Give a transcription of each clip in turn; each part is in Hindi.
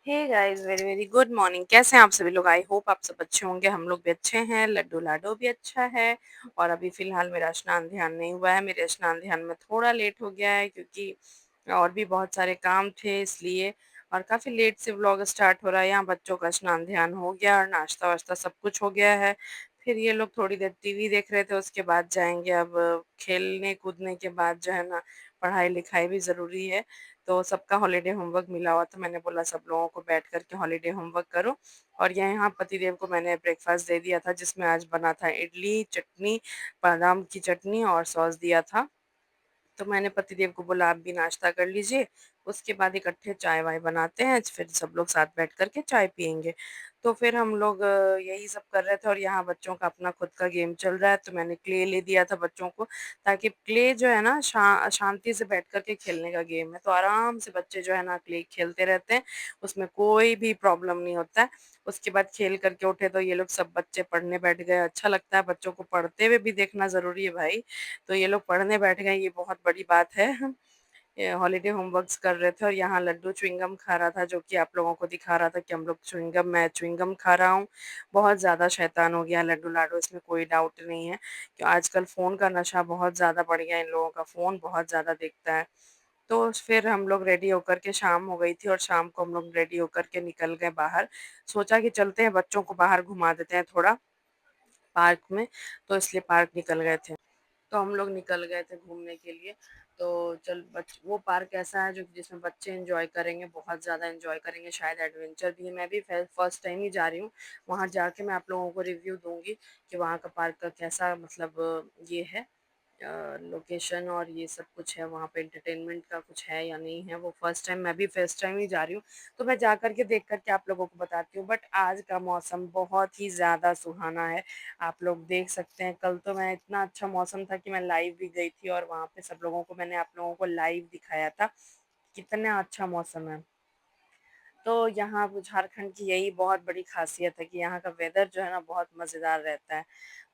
हे guys, very very good morning. कैसे हैं आप सभी लोग? आई होप आप सब अच्छे होंगे। हम लोग भी अच्छे हैं। लड्डू लाडो भी अच्छा है। और अभी फिलहाल मेरा स्नान ध्यान नहीं हुआ है। मेरे स्नान ध्यान में थोड़ा लेट हो गया है क्योंकि और भी बहुत सारे काम थे इसलिए। और काफी लेट से व्लॉग स्टार्ट हो रहा है। यहाँ बच्चों का स्नान ध्यान हो गया और नाश्ता वाश्ता सब कुछ हो गया है। फिर ये लोग थोड़ी देर टीवी देख रहे थे, उसके बाद जाएंगे। अब खेलने कूदने के बाद जो है ना, पढ़ाई लिखाई भी जरूरी है। तो सबका हॉलीडे होमवर्क मिला हुआ था। मैंने बोला सब लोगों को बैठ करके हॉलीडे होमवर्क करो। और यहाँ पतिदेव को मैंने ब्रेकफास्ट दे दिया था, जिसमें आज बना था इडली चटनी, बादाम की चटनी और सॉस दिया था। तो मैंने पतिदेव को बोला आप भी नाश्ता कर लीजिए, उसके बाद इकट्ठे चाय वाय बनाते हैं, फिर सब लोग साथ बैठ करके चाय पियेंगे। तो फिर हम लोग यही सब कर रहे थे। और यहाँ बच्चों का अपना खुद का गेम चल रहा है, तो मैंने क्ले ले दिया था बच्चों को, ताकि क्ले जो है ना शांति से बैठ करके खेलने का गेम है। तो आराम से बच्चे जो है ना क्ले खेलते रहते हैं, उसमें कोई भी प्रॉब्लम नहीं होता है। उसके बाद खेल करके उठे तो ये लोग सब बच्चे पढ़ने बैठ गए। अच्छा लगता है बच्चों को पढ़ते हुए भी देखना जरूरी है भाई। तो ये लोग पढ़ने बैठ गए, ये बहुत बड़ी बात है। ये हॉलीडे होमवर्क्स कर रहे थे। और यहाँ लड्डू च्युइंगम खा रहा था, जो कि आप लोगों को दिखा रहा था कि हम लोग मैं च्युइंगम खा रहा हूँ। बहुत ज्यादा शैतान हो गया लड्डू लाडो, इसमें कोई डाउट नहीं है कि आजकल फोन का नशा बहुत ज्यादा बढ़ गया। इन लोगों का फोन बहुत ज्यादा देखता है। तो फिर हम लोग रेडी होकर के, शाम हो गई थी और शाम को हम लोग रेडी होकर के निकल गए बाहर। सोचा कि चलते हैं बच्चों को बाहर घुमा देते हैं थोड़ा पार्क में। तो इसलिए पार्क निकल गए थे। तो हम लोग निकल गए थे घूमने के लिए। तो चल वो पार्क ऐसा है जो जिसमें बच्चे एंजॉय करेंगे, बहुत ज़्यादा एंजॉय करेंगे। शायद एडवेंचर भी है। मैं भी फर्स्ट टाइम ही जा रही हूँ। वहाँ जाके मैं आप लोगों को रिव्यू दूंगी कि वहाँ का पार्क का कैसा मतलब ये है लोकेशन और ये सब कुछ है। वहाँ पे एंटरटेनमेंट का कुछ है या नहीं है, वो फर्स्ट टाइम, मैं भी फर्स्ट टाइम ही जा रही हूँ। तो मैं जा करके देख करके आप लोगों को बताती हूँ। बट आज का मौसम बहुत ही ज़्यादा सुहाना है। आप लोग देख सकते हैं, कल तो मैं इतना अच्छा मौसम था कि मैं लाइव भी गई थी और वहां पे सब लोगों को मैंने आप लोगों को लाइव दिखाया था कितना अच्छा मौसम है। तो यहाँ वो झारखंड की यही बहुत बड़ी खासियत है कि यहाँ का वेदर जो है ना बहुत मज़ेदार रहता है।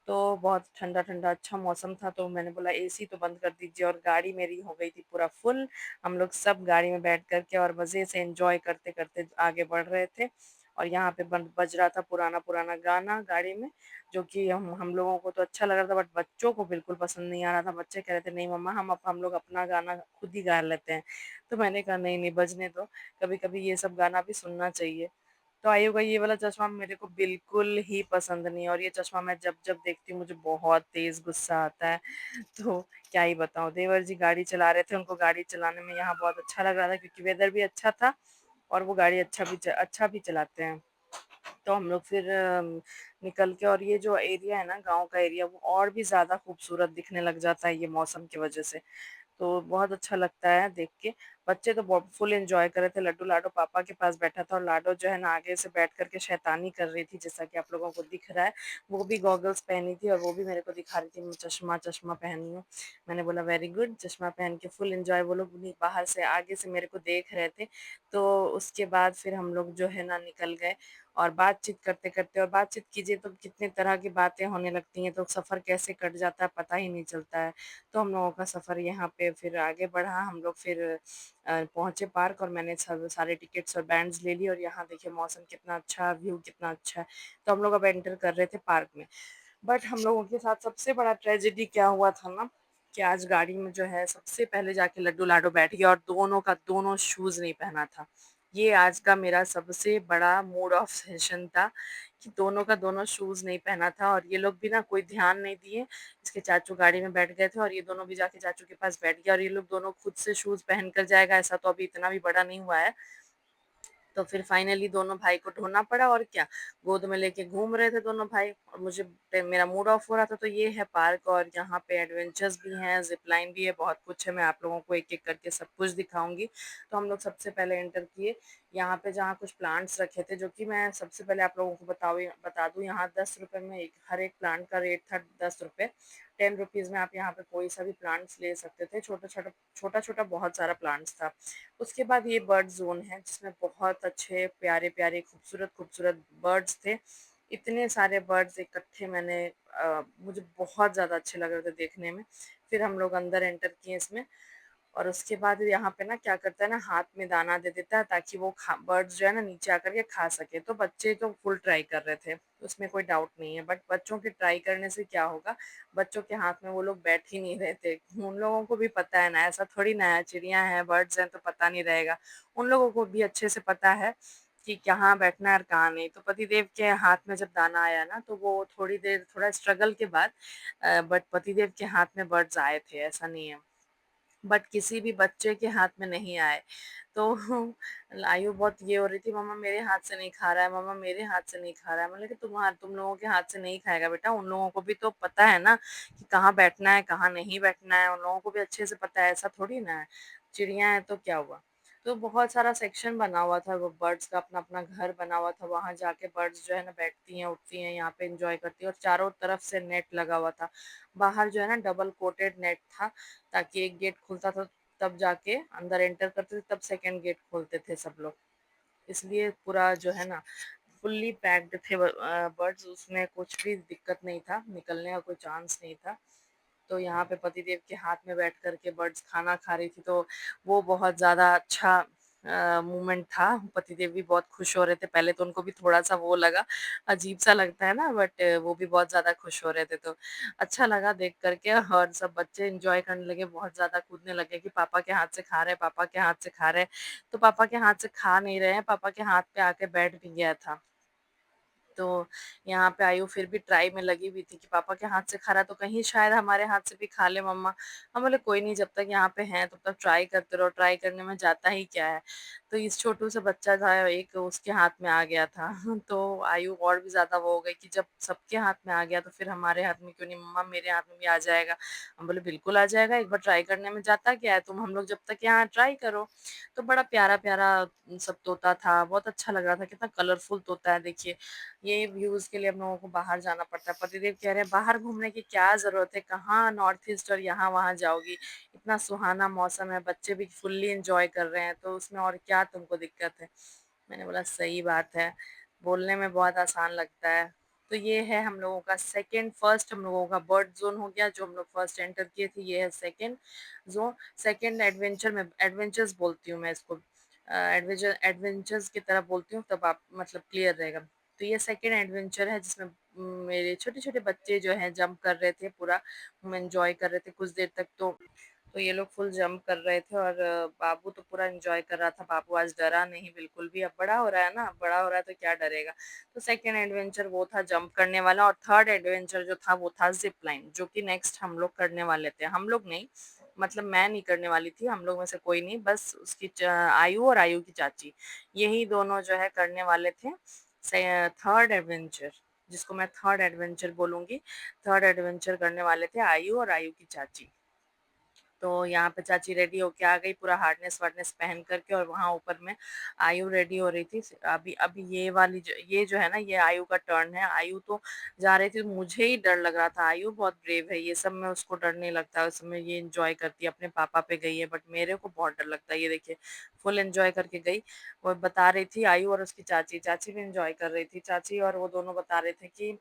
तो बहुत ठंडा ठंडा अच्छा मौसम था, तो मैंने बोला एसी तो बंद कर दीजिए। और गाड़ी मेरी हो गई थी पूरा फुल। हम लोग सब गाड़ी में बैठ करके और मज़े से एंजॉय करते करते आगे बढ़ रहे थे। और यहाँ पे बज रहा था पुराना पुराना गाना गाड़ी में, जो कि हम लोगों को तो अच्छा लग रहा था, बट बच्चों को बिल्कुल पसंद नहीं आ रहा था। बच्चे कह रहे थे नहीं मम्मा, हम लोग अपना गाना खुद ही गा लेते हैं। तो मैंने कहा नहीं नहीं, बजने दो, कभी कभी ये सब गाना भी सुनना चाहिए। तो आयु का ये वाला चश्मा मेरे को बिल्कुल ही पसंद नहीं है। और ये चश्मा मैं जब जब देखती हूँ मुझे बहुत तेज गुस्सा आता है। तो क्या ही बताऊँ, देवर जी गाड़ी चला रहे थे, उनको गाड़ी चलाने में यहाँ बहुत अच्छा लग रहा था क्योंकि वेदर भी अच्छा था और वो गाड़ी अच्छा भी चलाते हैं। तो हम लोग फिर निकल के, और ये जो एरिया है ना गांव का एरिया, वो और भी ज्यादा खूबसूरत दिखने लग जाता है ये मौसम की वजह से। तो बहुत अच्छा लगता है देख के। बच्चे तो बहुत फुल एंजॉय कर रहे थे। लड्डू लाडो पापा के पास बैठा था और लाडो जो है ना आगे से बैठ करके शैतानी कर रही थी, जैसा कि आप लोगों को दिख रहा है। वो भी गॉगल्स पहनी थी और वो भी मेरे को दिखा रही थी मैं चश्मा चश्मा पहनी हूँ। मैंने बोला वेरी गुड, चश्मा पहन के फुल एंजॉय। वो लोग भी बाहर से आगे से मेरे को देख रहे थे। तो उसके बाद फिर हम लोग जो है ना निकल गए। और बातचीत करते करते, और बातचीत कीजिए तो कितने तरह की बातें होने लगती हैं, तो सफर कैसे कट जाता है पता ही नहीं चलता है। तो हम लोगों का सफर यहाँ पे फिर आगे बढ़ा। हम लोग फिर पहुंचे पार्क और मैंने सब सारे टिकट्स और बैंड्स ले ली। और यहाँ देखिए मौसम कितना अच्छा, व्यू कितना अच्छा है। तो हम लोग अब एंटर कर रहे थे पार्क में। बट हम लोगों के साथ सबसे बड़ा ट्रेजेडी क्या हुआ था ना, कि आज गाड़ी में जो है सबसे पहले जाके लड्डू लाडो बैठ गया और दोनों का दोनों शूज नहीं पहना था। ये आज का मेरा सबसे बड़ा मूड ऑफ सेशन था कि दोनों का दोनों शूज नहीं पहना था। और ये लोग भी ना कोई ध्यान नहीं दिए। इसके चाचू गाड़ी में बैठ गए थे और ये दोनों भी जाके चाचू के पास बैठ गया। और ये लोग दोनों खुद से शूज पहन कर जाएगा ऐसा तो अभी इतना भी बड़ा नहीं हुआ है। तो फिर फाइनली दोनों भाई को ढूंढना पड़ा। और क्या, गोद में लेके घूम रहे थे दोनों भाई। और मेरा मूड ऑफ हो रहा था। तो ये है पार्क और यहाँ पे एडवेंचर्स भी हैं, जिप लाइन भी है, बहुत कुछ है। मैं आप लोगों को एक एक करके सब कुछ दिखाऊंगी। तो हम लोग सबसे पहले एंटर किए यहाँ पे, जहाँ कुछ प्लांट्स रखे थे, जो कि मैं सबसे पहले आप लोगों को बता दूं, यहाँ 10 रुपए में हर एक प्लांट का रेट था। 10 रुपए, 10 रुपीज में आप यहाँ पे कोई सा भी प्लांट्स ले सकते थे। छोटा छोटा बहुत सारा प्लांट्स था। उसके बाद ये बर्ड जोन है, जिसमें बहुत अच्छे प्यारे प्यारे खूबसूरत खूबसूरत बर्ड्स थे। इतने सारे बर्ड्स इकट्ठे मुझे बहुत ज्यादा अच्छे लग रहे थे देखने में। फिर हम लोग अंदर एंटर किए इसमें। और उसके बाद यहाँ पे ना क्या करता है ना, हाथ में दाना दे देता है ताकि वो खा बर्ड्स जो है ना नीचे आकर के खा सके। तो बच्चे तो फुल ट्राई कर रहे थे, उसमें कोई डाउट नहीं है। बट बच्चों के ट्राई करने से क्या होगा, बच्चों के हाथ में वो लोग बैठ ही नहीं रहे थे। उन लोगों को भी पता है ना, ऐसा थोड़ी ना है, चिड़िया हैं, बर्ड्स हैं तो पता नहीं रहेगा। उन लोगों को भी अच्छे से पता है कि कहाँ बैठना है और कहाँ नहीं। तो पतिदेव के हाथ में जब दाना आया ना, तो वो थोड़ी देर थोड़ा स्ट्रगल के बाद बट पतिदेव के हाथ में बर्ड्स आए थे, ऐसा नहीं है। बट किसी भी बच्चे के हाथ में नहीं आए। तो आयु बहुत ये हो रही थी, मम्मा मेरे हाथ से नहीं खा रहा है, मम्मा मेरे हाथ से नहीं खा रहा है। मैंने कहा तुम लोगों के हाथ से नहीं खाएगा बेटा, उन लोगों को भी तो पता है ना कि कहाँ बैठना है कहाँ नहीं बैठना है, उन लोगों को भी अच्छे से पता है, ऐसा थोड़ी ना है। चिड़िया है तो क्या हुआ। तो बहुत सारा सेक्शन बना हुआ था, वो बर्ड्स का अपना अपना घर बना हुआ था, वहां जाके बर्ड्स जो है ना बैठती हैं उठती हैं, यहाँ पे एंजॉय करती हैं। और चारों तरफ से नेट लगा हुआ था, बाहर जो है ना डबल कोटेड नेट था, ताकि एक गेट खुलता था तब जाके अंदर एंटर करते थे, तब सेकंड गेट खोलते थे सब लोग। इसलिए पूरा जो है ना फुल्ली पैक्ड थे बर्ड्स, उसमें कुछ भी दिक्कत नहीं था, निकलने का कोई चांस नहीं था। तो यहाँ पे पतिदेव के हाथ में बैठ कर के बर्ड्स खाना खा रही थी, तो वो बहुत ज़्यादा अच्छा मोमेंट था। पतिदेव भी बहुत खुश हो रहे थे, पहले तो उनको भी थोड़ा सा वो लगा, अजीब सा लगता है ना, बट वो भी बहुत ज़्यादा खुश हो रहे थे। तो अच्छा लगा देख करके, और सब बच्चे एंजॉय करने लगे, बहुत ज़्यादा कूदने लगे कि पापा के हाथ से खा रहे हैं, पापा के हाथ से खा रहे हैं। तो पापा के हाथ से खा नहीं रहे हैं, पापा के हाथ पे आके बैठ भी गया था। तो यहाँ पे आयु फिर भी ट्राई में लगी हुई थी कि पापा के हाथ से खा रहा तो कहीं शायद हमारे हाथ से भी खा ले मम्मा। हम बोले कोई नहीं, जब तक यहाँ पे हैं तब तक ट्राई करते रहो, ट्राई करने में जाता ही क्या है। तो इस छोटू से बच्चा था एक, उसके हाथ में आ गया था तो आयु और भी ज्यादा वो हो गई कि जब सबके हाथ में आ गया तो फिर हमारे हाथ में क्यों नहीं, मम्मा मेरे हाथ में भी आ जाएगा। हम बोले बिल्कुल आ जाएगा, एक बार ट्राई करने में जाता क्या है, तुम हम लोग जब तक यहाँ ट्राई करो। तो बड़ा प्यारा प्यारा सब तोता था, बहुत अच्छा लग रहा था, कितना कलरफुल तोता है देखिए। ये व्यूज के लिए हम लोगों को बाहर जाना पड़ता है। पतिदेव कह रहे हैं बाहर घूमने की क्या जरूरत है, कहाँ नॉर्थ ईस्ट और यहाँ वहां जाओगी, इतना सुहाना मौसम है, बच्चे भी फुल्ली एंजॉय कर रहे हैं, तो उसमें और क्या तुमको दिक्कत है। मैंने बोला सही बात है, बोलने में बहुत आसान लगता है। तो ये है हम लोगों का सेकंड, फर्स्ट हम लोगों का बर्ड जोन हो गया जो हम लोग फर्स्ट एंटर किए थे, ये है सेकंड जोन। सेकंड एडवेंचर में, एडवेंचर्स बोलती हूँ मैं इसको, एडवेंचर्स की तरह बोलती हूँ, तब आप मतलब क्लियर रहेगा। तो ये सेकंड एडवेंचर है जिसमें मेरे छोटे छोटे बच्चे जो हैं जंप कर रहे थे, पूरा हम एंजॉय कर रहे थे कुछ देर तक। तो ये लोग फुल जंप कर रहे थे, और बाबू तो पूरा एंजॉय कर रहा था। बाबू आज डरा नहीं बिल्कुल भी, अब बड़ा हो रहा है ना, बड़ा हो रहा है तो क्या डरेगा। तो सेकंड एडवेंचर वो था जंप करने वाला, और थर्ड एडवेंचर जो था वो था जिप लाइन, जो कि नेक्स्ट हम लोग करने वाले थे। हम लोग नहीं, मतलब मैं नहीं करने वाली थी, हम लोग में से कोई नहीं, बस उसकी आयु और आयु की चाची, यही दोनों जो है करने वाले थे थर्ड एडवेंचर, जिसको मैं थर्ड एडवेंचर बोलूंगी। थर्ड एडवेंचर करने वाले थे आयु और आयु की चाची। तो यहाँ पे चाची रेडी होके आ गई, पूरा हार्डनेस वार्डनेस पहन करके, और वहां ऊपर में आयु रेडी हो रही थी। अभी ये जो है ना, ये आयु का टर्न है। आयु तो जा रही थी, मुझे ही डर लग रहा था, आयु बहुत ब्रेव है, ये सब में उसको डर नहीं लगता है, उस समय ये एंजॉय करती है, अपने पापा पे गई है, बट मेरे को बहुत डर लगता है। ये देखिए फुल एंजॉय करके गई। वो बता रही थी आयु, और उसकी चाची, चाची भी एंजॉय कर रही थी, चाची और वो दोनों बता रहे थे कि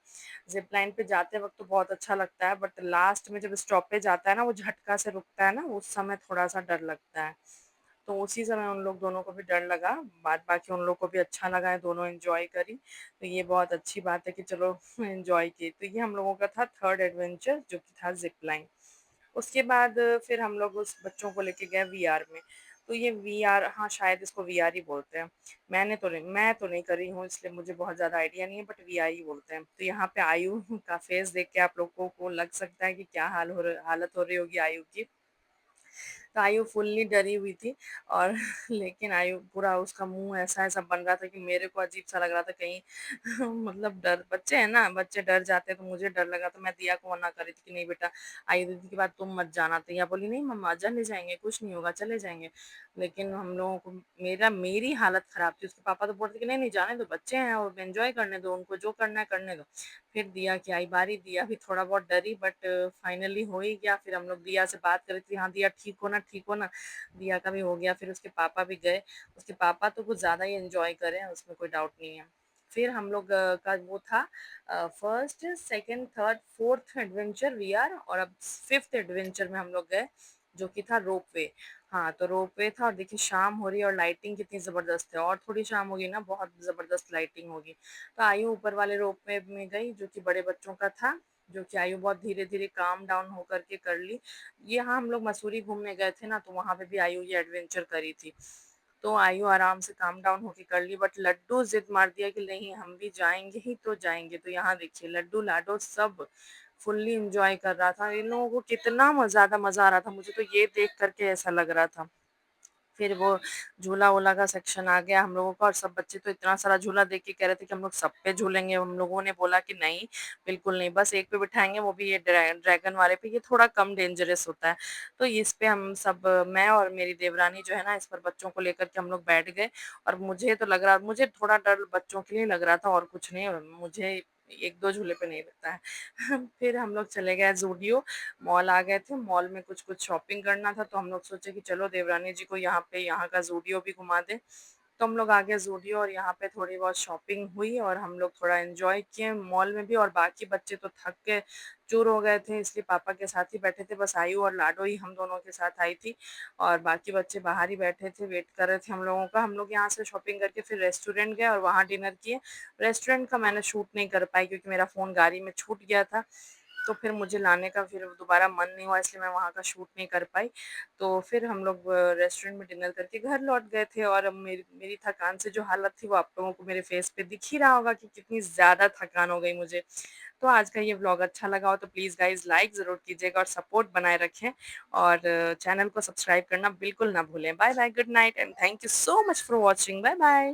जिप लाइन पे जाते वक्त तो बहुत अच्छा लगता है, बट लास्ट में जब स्टॉपेज आता है ना, वो झटका से रुकता है ना, उस समय थोड़ा सा डर लगता है। तो उसी समय उन लोग दोनों को भी डर लगा, बाद बाकी उन लोग को भी अच्छा लगा है, दोनों एंजॉय करी। तो ये बहुत अच्छी बात है कि चलो एंजॉय की। तो ये हम लोगों का था थर्ड एडवेंचर, जो कि था जिप लाइन। उसके बाद फिर हम लोग उस बच्चों को लेके गए वीआर में। तो ये वीआर, हाँ शायद इसको वीआर ही बोलते हैं। मैं तो नहीं करी हूँ, इसलिए मुझे बहुत ज्यादा आइडिया नहीं है, बट वीआर ही बोलते हैं। तो यहाँ पे आयु का फेस देख के आप लोगों को लग सकता है कि क्या हालत हो रही होगी आयु की। तो आयु फुल्ली डरी हुई थी, और लेकिन आयु पूरा, उसका मुंह ऐसा ऐसा बन रहा था कि मेरे को अजीब सा लग रहा था कहीं मतलब डर, बच्चे हैं ना, बच्चे डर जाते हैं, तो मुझे डर लगा। तो मैं दिया को मना कर रही थी कि नहीं बेटा, आयु दीदी के बाद तुम मत जाना। तो यह बोली नहीं मम्मा चले जाएंगे, कुछ नहीं होगा, चले जाएंगे। लेकिन हम लोगों को, मेरी हालत खराब थी, उसके पापा तो बोलते कि नहीं नहीं जाने दो, बच्चे हैं और एंजॉय करने दो, उनको जो करना है करने दो। फिर दिया की आई बारी, दिया भी थोड़ा बहुत डरी, बट फाइनली हो ही गया। फिर हम लोग दिया से बात कर रहे थे, हाँ दिया ठीक हो ना, ठीक हो ना। दिया का भी हो गया, फिर उसके पापा भी गए। उसके पापा तो कुछ ज्यादा ही एंजॉय करे, उसमें कोई डाउट नहीं है। फिर हम लोग का वो था first second third fourth adventure VR, और अब फिफ्थ एडवेंचर में हम लोग गए, जो कि था रोप वे। हाँ, तो रोपवे था और देखिए शाम हो रही है और लाइटिंग कितनी ज़बरदस्त है और थोड़ी शाम होगी ना बहुत ज़बरदस्त लाइटिंग होगी। तो आयु ऊपर वाले रोपवे में गई जो कि बड़े बच्चों का था, जो कि आयु बहुत धीरे-धीरे काम डाउन होकर के कर ली। यहाँ हम लोग मसूरी घूमने गए थे ना तो वहाँ पे भी आयु ये एडवेंचर करी थी। तो आयु आराम से काम डाउन होके कर ली बट लड्डू ज़िद मार दिया कि नहीं हम भी जाएँगे ही तो जाएँगे। तो यहाँ देखिए लड्डू लाडो सब फुल्ली एन्जॉय कर रहा था। इन लोगों को कितना ज़्यादा मज़ा आ रहा था मुझे तो ये देख कर के ऐसा लग रहा था। फिर वो झूला-वूला का सेक्शन आ गया हम लोगों का और सब बच्चे तो इतना सारा झूला देख के कह रहे थे कि हम लोग सब पे झूलेंगे। हम लोगों ने बोला कि नहीं, बिल्कुल नहीं, बस एक पे बिठाएँगे वो भी ये ड्रैगन वाले पे, ये थोड़ा कम डेंजरस होता है। तो इस पे हम सब मैं और मेरी देवरानी जो है ना इस पर बच्चों को लेकर के हम लोग बैठ गए और मुझे तो लग रहा मुझे थोड़ा डर बच्चों के लिए लग रहा था और कुछ नहीं मुझे 1-2 झूले पे नहीं लगता है। फिर हम लोग चले गए ज़ूडियो मॉल आ गए थे, मॉल में कुछ-कुछ शॉपिंग करना था, तो हम लोग सोचे कि चलो देवरानी जी को यहाँ पे यहाँ का ज़ूडियो भी घुमा दें। तो हम लोग आ गए ज़ूडियो और यहाँ पे थोड़ी बहुत शॉपिंग हुई और हम लोग थोड़ा एन्जॉय किए मॉल में भी और बाकी बच्चे तो थक के चूर हो गए थे, इसलिए पापा के साथ ही बैठे थे, बस आयु और लाडो ही हम दोनों के साथ आई थी और बाकी बच्चे बाहर ही बैठे थे, वेट कर रहे थे हम लोगों का। हम लोग यहाँ से शॉपिंग करके फिर रेस्टोरेंट गए और वहाँ डिनर किए। रेस्टोरेंट का मैंने शूट नहीं कर पाई क्योंकि मेरा फ़ोन गाड़ी में छूट गया था। तो फिर मुझे लाने का फिर दोबारा मन नहीं हुआ इसलिए मैं वहाँ का शूट नहीं कर पाई। तो फिर हम लोग रेस्टोरेंट में डिनर करके घर लौट गए थे और अब मेरी मेरी थकान से जो हालत थी वो आप लोगों को मेरे फेस पे दिख ही रहा होगा कि कितनी ज़्यादा थकान हो गई मुझे। तो आज का ये व्लॉग अच्छा लगा हो तो प्लीज़ गाइज़ लाइक ज़रूर कीजिएगा और सपोर्ट बनाए रखें और चैनल को सब्सक्राइब करना बिल्कुल ना भूलें। Bye bye, good night and thank you so much for watching. Bye bye.